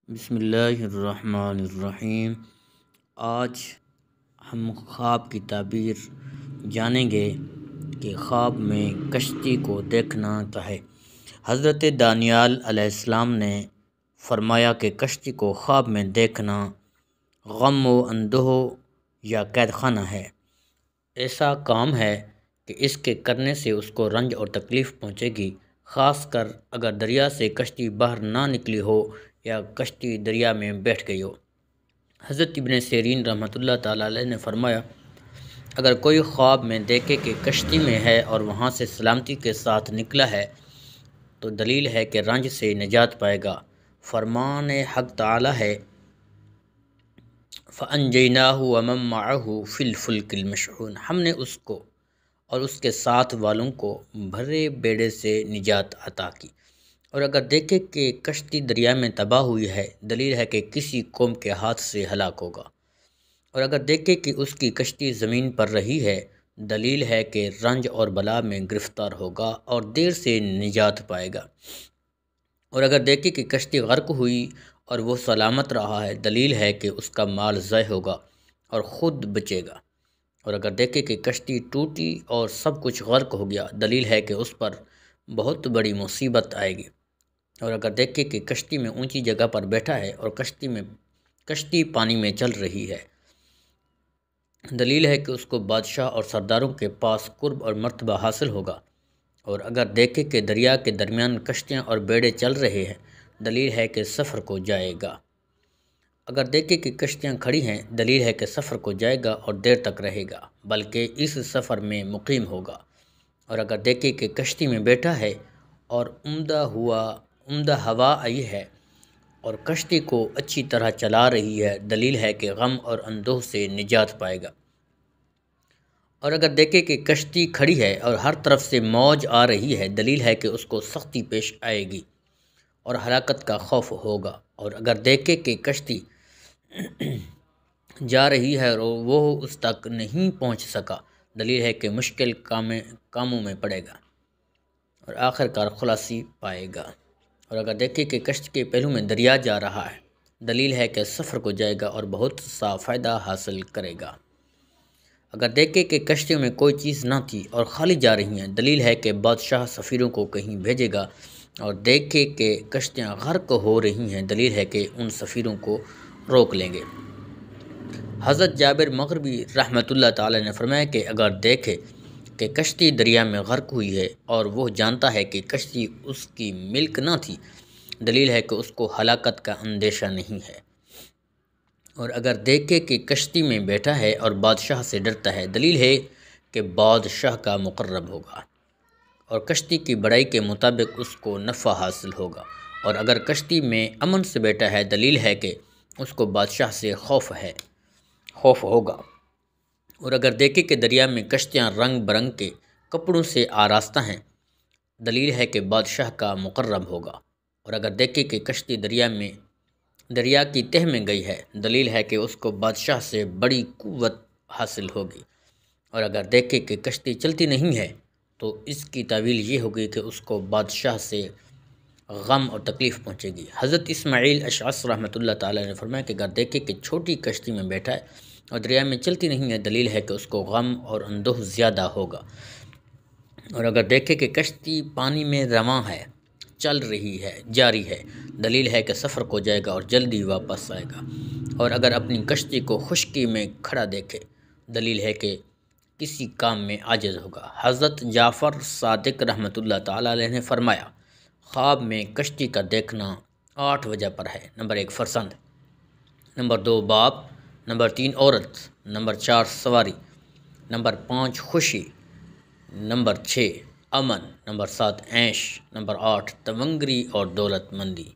بسم اللہ الرحمن الرحیم۔ آج ہم خواب کی تعبیر جانیں گے کہ خواب میں کشتی کو دیکھنا کیا ہے۔ حضرت دانیال علیہ السلام نے فرمایا کہ کشتی کو خواب میں دیکھنا غم و اندوہ یا قید خانہ ہے۔ ایسا کام ہے کہ اس کے کرنے سے اس کو رنج اور تکلیف پہنچے گی، خاص کر اگر دریا سے کشتی باہر نہ نکلی ہو یا کشتی دریا میں بیٹھ گئی ہو۔ حضرت ابن سیرین رحمۃ اللہ تعالیٰ علیہ نے فرمایا، اگر کوئی خواب میں دیکھے کہ کشتی میں ہے اور وہاں سے سلامتی کے ساتھ نکلا ہے تو دلیل ہے کہ رنج سے نجات پائے گا۔ فرمان حق تعالیٰ ہے، فَأَنْجَيْنَاهُ وَمَن مَّعَهُ فِي الْفُلْكِ الْمَشْحُونِ، ہم نے اس کو اور اس کے ساتھ والوں کو بھرے بیڑے سے نجات عطا کی۔ اور اگر دیکھے کہ کشتی دریا میں تباہ ہوئی ہے، دلیل ہے کہ کسی قوم کے ہاتھ سے ہلاک ہوگا۔ اور اگر دیکھے کہ اس کی کشتی زمین پر رہی ہے، دلیل ہے کہ رنج اور بلا میں گرفتار ہوگا اور دیر سے نجات پائے گا۔ اور اگر دیکھے کہ کشتی غرق ہوئی اور وہ سلامت رہا ہے، دلیل ہے کہ اس کا مال ضائع ہوگا اور خود بچے گا۔ اور اگر دیکھے کہ کشتی ٹوٹی اور سب کچھ غرق ہو گیا، دلیل ہے کہ اس پر بہت بڑی مصیبت آئے گی۔ اور اگر دیکھے کہ کشتی میں اونچی جگہ پر بیٹھا ہے اور کشتی پانی میں چل رہی ہے، دلیل ہے کہ اس کو بادشاہ اور سرداروں کے پاس قرب اور مرتبہ حاصل ہوگا۔ اور اگر دیکھے کہ دریا کے درمیان کشتیاں اور بیڑے چل رہے ہیں، دلیل ہے کہ سفر کو جائے گا۔ اگر دیکھے کہ کشتیاں کھڑی ہیں، دلیل ہے کہ سفر کو جائے گا اور دیر تک رہے گا، بلکہ اس سفر میں مقیم ہوگا۔ اور اگر دیکھے کہ کشتی میں بیٹھا ہے اور عمدہ ہوا آئی ہے اور کشتی کو اچھی طرح چلا رہی ہے، دلیل ہے کہ غم اور اندوہ سے نجات پائے گا۔ اور اگر دیکھے کہ کشتی کھڑی ہے اور ہر طرف سے موج آ رہی ہے، دلیل ہے کہ اس کو سختی پیش آئے گی اور ہلاکت کا خوف ہوگا۔ اور اگر دیکھے کہ کشتی جا رہی ہے اور وہ اس تک نہیں پہنچ سکا، دلیل ہے کہ مشکل کاموں میں پڑے گا اور آخر کار خلاصی پائے گا۔ اور اگر دیکھے کہ کشتی کے پہلو میں دریا جا رہا ہے، دلیل ہے کہ سفر کو جائے گا اور بہت سا فائدہ حاصل کرے گا۔ اگر دیکھے کہ کشتیوں میں کوئی چیز نہ تھی اور خالی جا رہی ہیں، دلیل ہے کہ بادشاہ سفیروں کو کہیں بھیجے گا۔ اور دیکھے کہ کشتیاں غرق ہو رہی ہیں، دلیل ہے کہ ان سفیروں کو روک لیں گے۔ حضرت جابر مغربی رحمۃ اللہ تعالی نے فرمایا کہ اگر دیکھے کہ کشتی دریا میں غرق ہوئی ہے اور وہ جانتا ہے کہ کشتی اس کی ملک نہ تھی، دلیل ہے کہ اس کو ہلاکت کا اندیشہ نہیں ہے۔ اور اگر دیکھے کہ کشتی میں بیٹھا ہے اور بادشاہ سے ڈرتا ہے، دلیل ہے کہ بادشاہ کا مقرب ہوگا اور کشتی کی بڑائی کے مطابق اس کو نفع حاصل ہوگا۔ اور اگر کشتی میں امن سے بیٹھا ہے، دلیل ہے کہ اس کو بادشاہ سے خوف ہوگا۔ اور اگر دیکھے کہ دریا میں کشتیاں رنگ برنگ کے کپڑوں سے آراستہ ہیں، دلیل ہے کہ بادشاہ کا مقرب ہوگا۔ اور اگر دیکھے کہ کشتی دریا کی تہ میں گئی ہے، دلیل ہے کہ اس کو بادشاہ سے بڑی قوت حاصل ہوگی۔ اور اگر دیکھے کہ کشتی چلتی نہیں ہے تو اس کی تعویل یہ ہوگی کہ اس کو بادشاہ سے غم اور تکلیف پہنچے گی۔ حضرت اسماعیل اشعث رحمۃ اللہ تعالیٰ نے فرمایا کہ اگر دیکھے کہ چھوٹی کشتی میں بیٹھا ہے اور دریا میں چلتی نہیں ہے، دلیل ہے کہ اس کو غم اور اندوہ زیادہ ہوگا۔ اور اگر دیکھے کہ کشتی پانی میں رواں ہے، چل رہی ہے، جاری ہے، دلیل ہے کہ سفر کو جائے گا اور جلدی واپس آئے گا۔ اور اگر اپنی کشتی کو خشکی میں کھڑا دیکھے، دلیل ہے کہ کسی کام میں عاجز ہوگا۔ حضرت جعفر صادق رحمۃ اللہ تعالیٰ علیہ نے فرمایا، خواب میں کشتی کا دیکھنا 8 وجہ پر ہے۔ نمبر 1 فرزند، نمبر 2 باپ، نمبر 3 عورت، نمبر 4 سواری، نمبر 5 خوشی، نمبر 6 امن، نمبر 7 عیش، نمبر 8 تمنگری اور دولت مندی۔